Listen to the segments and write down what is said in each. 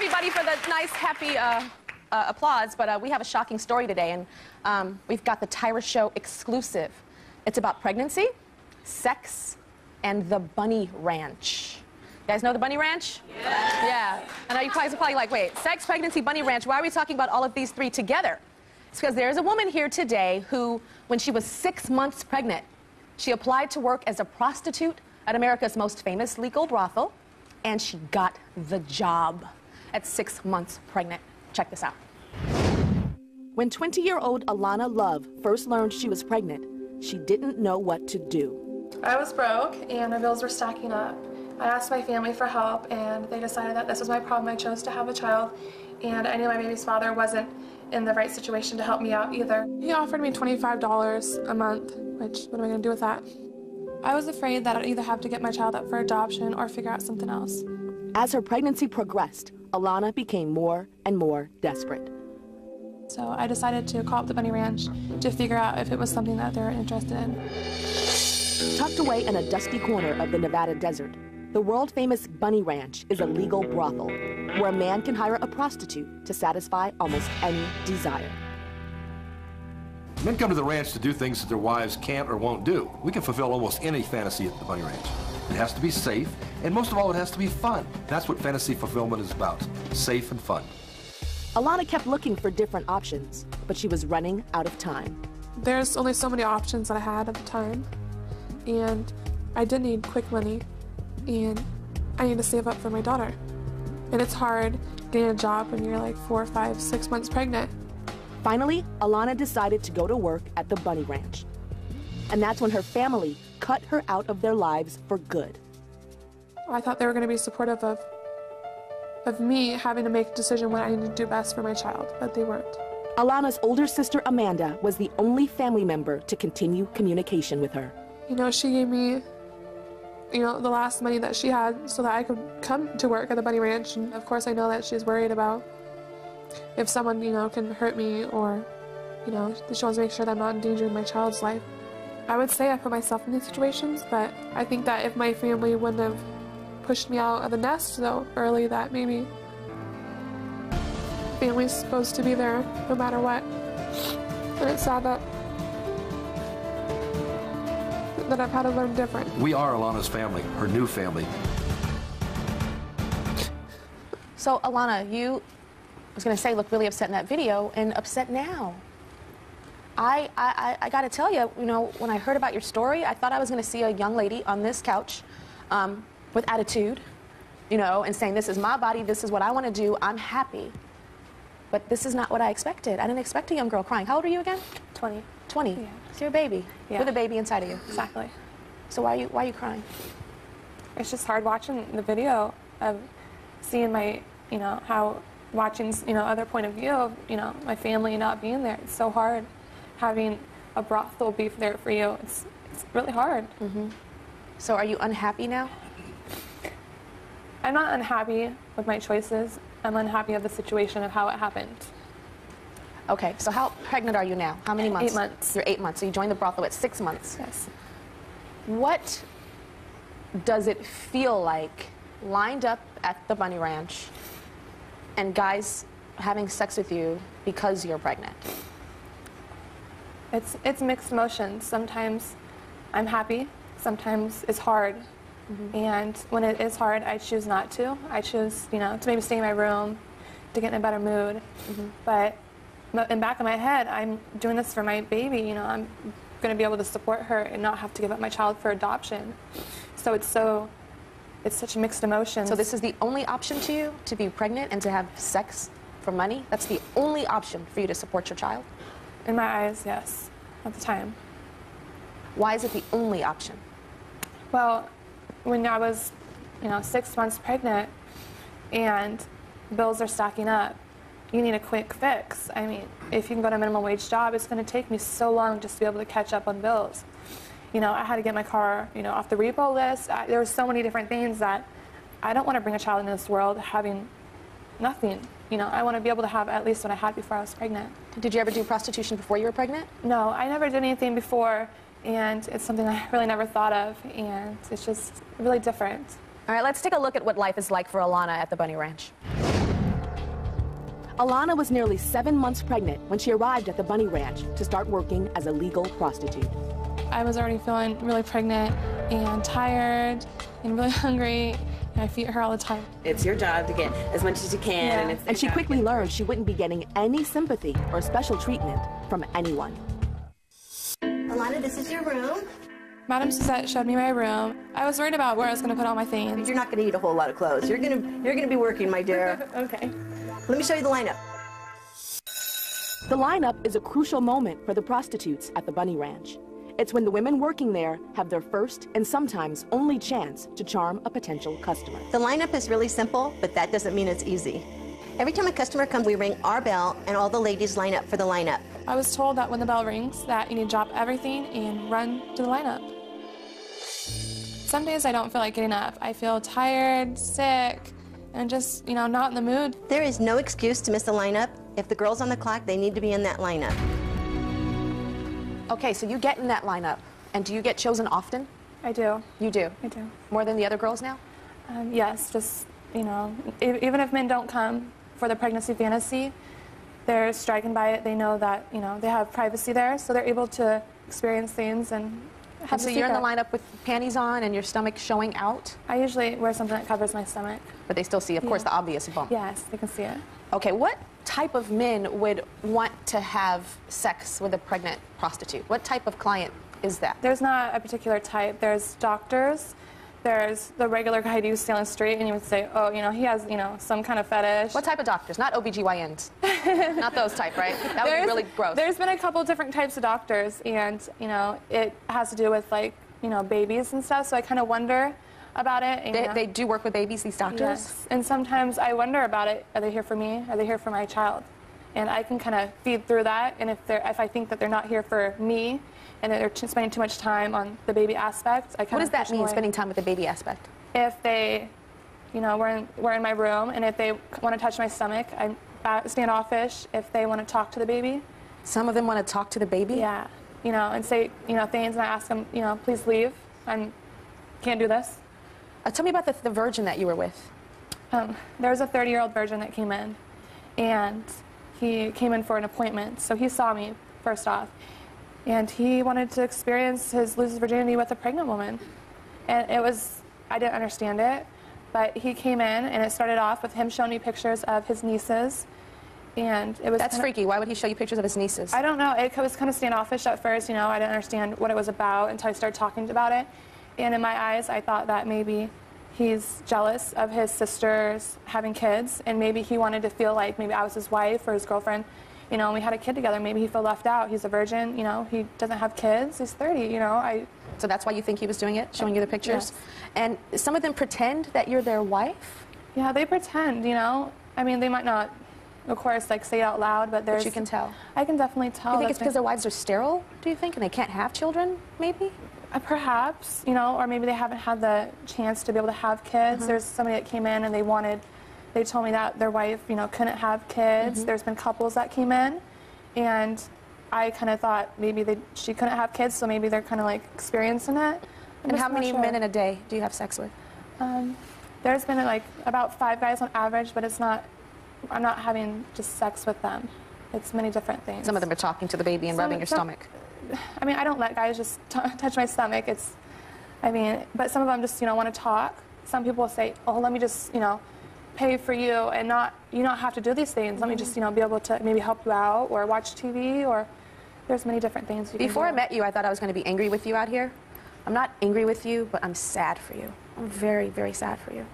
everybody for the nice, happy applause, but we have a shocking story today, and we've got the Tyra Show exclusive. It's about pregnancy, sex, and the Bunny Ranch. You guys know the Bunny Ranch? Yeah. I know you guys are probably like, wait, sex, pregnancy, Bunny Ranch, why are we talking about all of these three together? It's because there's a woman here today who, when she was 6 months pregnant, she applied to work as a prostitute at America's most famous legal brothel, and she got the job at 6 months pregnant. Check this out. When 20-year-old Alana Love first learned she was pregnant, she didn't know what to do. I was broke, and my bills were stacking up. I asked my family for help, and they decided that this was my problem. I chose to have a child, and I knew my baby's father wasn't in the right situation to help me out either. He offered me $25 a month, which, what am I going to do with that? I was afraid that I'd either have to get my child up for adoption or figure out something else. As her pregnancy progressed, Alana became more and more desperate. So I decided to call up the Bunny Ranch to figure out if it was something that they were interested in. Tucked away in a dusty corner of the Nevada desert, the world-famous Bunny Ranch is a legal brothel where a man can hire a prostitute to satisfy almost any desire. Men come to the ranch to do things that their wives can't or won't do. We can fulfill almost any fantasy at the Bunny Ranch. It has to be safe, and most of all, it has to be fun. That's what fantasy fulfillment is about, safe and fun. Alana kept looking for different options, but she was running out of time. There's only so many options that I had at the time, and I did need quick money, and I need to save up for my daughter. And it's hard getting a job when you're like 4, 5, 6 months pregnant. Finally, Alana decided to go to work at the Bunny Ranch. And that's when her family cut her out of their lives for good. I thought they were going to be supportive of me having to make a decision what I needed to do best for my child, but they weren't. Alana's older sister, Amanda, was the only family member to continue communication with her. You know, she gave me, the last money that she had so that I could come to work at the Bunny Ranch. And of course, I know that she's worried about if someone, can hurt me or, she wants to make sure that I'm not endangering my child's life. I would say I put myself in these situations, but I think that if my family wouldn't have pushed me out of the nest so early, that maybe family's supposed to be there no matter what. And it's sad that I've had to learn different. We are Alana's family, her new family. So, Alana, you, I was going to say, look really upset in that video, and upset now. I got to tell you, when I heard about your story, I thought I was going to see a young lady on this couch with attitude, and saying, this is my body, this is what I want to do, I'm happy. But this is not what I expected. I didn't expect a young girl crying. How old are you again? 20. 20? Yeah. So you're a baby, with a baby inside of you. Exactly. So why are you crying? It's just hard watching the video of seeing my, how watching, other point of view of, my family not being there. It's so hard having a brothel be there for you. It's really hard. Mm-hmm. So are you unhappy now? I'm not unhappy with my choices. I'm unhappy of the situation of how it happened. Okay, so how pregnant are you now? How many months? 8 months. You're 8 months, so you joined the brothel at 6 months. Yes. What does it feel like lined up at the Bunny Ranch and guys having sex with you because you're pregnant? It's mixed emotions. Sometimes I'm happy, sometimes it's hard. Mm-hmm. And when it is hard, I choose not to. I choose, to maybe stay in my room, to get in a better mood. Mm-hmm. But in the back of my head, I'm doing this for my baby. I'm going to be able to support her and not have to give up my child for adoption. So it's such mixed emotions. So this is the only option to you, to be pregnant and to have sex for money? That's the only option for you to support your child? In my eyes, yes, at the time. Why is it the only option? Well, when I was, 6 months pregnant and bills are stacking up, you need a quick fix. I mean, if you can go to a minimum wage job, it's going to take me so long just to be able to catch up on bills. I had to get my car, off the repo list. There were so many different things that I don't want to bring a child into this world having nothing. I want to be able to have at least what I had before I was pregnant. Did you ever do prostitution before you were pregnant? No, I never did anything before, and it's something I really never thought of, and it's just really different. All right, let's take a look at what life is like for Alana at the Bunny Ranch. Alana was nearly 7 months pregnant when she arrived at the Bunny Ranch to start working as a legal prostitute. I was already feeling really pregnant and tired and really hungry, and I feed her all the time. It's your job to get as much as you can. Yeah. And she quickly learned she wouldn't be getting any sympathy or special treatment from anyone. Alana, this is your room. Madam Suzette showed me my room. I was worried about where I was going to put all my things. You're not going to need a whole lot of clothes. You're going to be working, my dear. Okay. Let me show you the lineup. The lineup is a crucial moment for the prostitutes at the Bunny Ranch. It's when the women working there have their first and sometimes only chance to charm a potential customer. The lineup is really simple, but that doesn't mean it's easy. Every time a customer comes, we ring our bell, and all the ladies line up for the lineup. I was told that when the bell rings that you need to drop everything and run to the lineup. Some days I don't feel like getting up. I feel tired, sick, and just, not in the mood. There is no excuse to miss a lineup. If the girl's on the clock, they need to be in that lineup. Okay, so you get in that lineup, and do you get chosen often? I do. You do? I do. More than the other girls now? Yes, just, even if men don't come for the pregnancy fantasy, they're striking by it. They know that, they have privacy there, so they're able to experience things and have And so you're in the lineup with panties on and your stomach showing out? I usually wear something that covers my stomach. But they still see, of course, the obvious bump. Yes, they can see it. Okay, what type of men would want to have sex with a pregnant prostitute? What type of client is that? There's not a particular type. There's doctors. There's the regular guy you see on the street and you would say, oh, he has, some kind of fetish. What type of doctors? Not OBGYNs. Not those type, right? That would be really gross. There's been a couple different types of doctors, and, it has to do with, babies and stuff, so I kind of wonder about it. And, they do work with babies, these doctors? Yes, and sometimes I wonder about it. Are they here for me? Are they here for my child? And I can kind of feed through that, and if I think that they're not here for me, and that they're spending too much time on the baby aspect, I kind of What does that mean, away. spending time with the baby aspect? If they, we're in my room, and if they want to touch my stomach, I'm standoffish. If they want to talk to the baby. Some of them want to talk to the baby? Yeah, and say, things, and I ask them, please leave. I can't do this. Tell me about the virgin that you were with. There was a 30-year-old virgin that came in, and he came in for an appointment. So he saw me, first off. And he wanted to experience lose his virginity with a pregnant woman. And I didn't understand it, but he came in, and it started off with him showing me pictures of his nieces. And it was That's freaky. Why would he show you pictures of his nieces? I don't know. It was kind of standoffish at first, I didn't understand what it was about until I started talking about it. And in my eyes, I thought that maybe he's jealous of his sisters having kids, and maybe he wanted to feel like maybe I was his wife or his girlfriend. And we had a kid together. Maybe he felt left out. He's a virgin, he doesn't have kids. He's 30, So that's why you think he was doing it, showing you the pictures? Yes. And some of them pretend that you're their wife? Yeah, they pretend, I mean, they might not, of course, say it out loud, but there's... But you can tell? I can definitely tell. You think it's because their wives are sterile, do you think, and they can't have children, maybe? Perhaps, or maybe they haven't had the chance to be able to have kids. There's somebody that came in and they told me that their wife, couldn't have kids. There's been couples that came in, and I kind of thought maybe she couldn't have kids, so maybe they're kind of experiencing it. And how many men in a day do you have sex with? There's been about 5 guys on average, but I'm not having just sex with them. It's many different things. Some of them are talking to the baby and rubbing your stomach. I mean, I don't let guys just touch my stomach. But some of them just, want to talk. Some people will say, oh, let me just, pay for you and you don't have to do these things. Let me just, be able to maybe help you out or watch TV, or there's many different things you can do. Before I met you, I thought I was going to be angry with you out here. I'm not angry with you, but I'm sad for you. I'm very, very sad for you.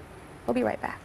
We'll be right back.